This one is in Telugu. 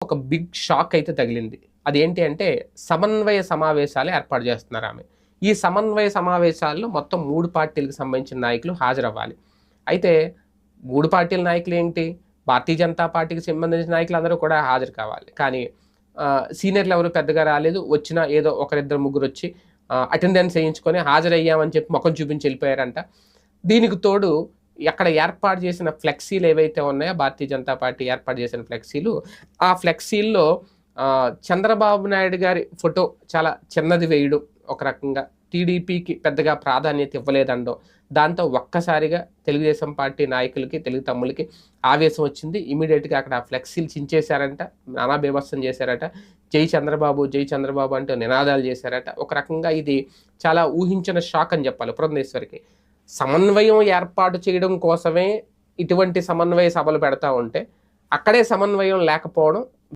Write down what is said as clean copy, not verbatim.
ఒక బిగ్ షాక్ అయితే తగిలింది. అదేంటి అంటే సమన్వయ సమావేశాలు ఏర్పాటు చేస్తున్నారు ఆమె. ఈ సమన్వయ సమావేశాల్లో మొత్తం 3 పార్టీలకు సంబంధించిన నాయకులు హాజరవ్వాలి. అయితే 3 పార్టీల నాయకులేంటి, భారతీయ జనతా పార్టీకి సంబంధించిన నాయకులందరూ కూడా హాజరు కావాలి. కానీ సీనియర్లు ఎవరు పెద్దగా రాలేదు. వచ్చిన ఏదో ఒకరిద్దరు ముగ్గురొచ్చి అటెండెన్స్ ఏయించుకొని హాజరయ్యామని చెప్పి మొఖం చూపించి వెళ్ళిపోయారంట. దీనికి తోడు అక్కడ ఏర్పాటు చేసిన ఫ్లెక్సీలు ఏవైతే ఉన్నాయో, భారతీయ జనతా పార్టీ ఏర్పాటు చేసిన ఫ్లెక్సీలు, ఆ ఫ్లెక్సీల్లో చంద్రబాబు నాయుడు గారి ఫోటో చాలా చిన్నది వేయడం, ఒక రకంగా టీడీపీకి పెద్దగా ప్రాధాన్యత ఇవ్వలేదండో, దాంతో ఒక్కసారిగా తెలుగుదేశం పార్టీ నాయకులకి, తెలుగు తమ్ములకి ఆవేశం వచ్చింది. ఇమీడియట్‌గా అక్కడ ఫ్లెక్సీలు చించేశారంట, నానా బీభత్సం చేశారట. జై చంద్రబాబు, జై చంద్రబాబు అంటూ నినాదాలు చేశారట. ఒక రకంగా ఇది చాలా ఊహించిన షాక్ అని చెప్పాలి పురంధేశ్వరికి. సమన్వయం ఏర్పాటు చేయడం కోసమే ఇటువంటి సమన్వయ సభలు పెడతా ఉంటే, అక్కడే సమన్వయం లేకపోవడం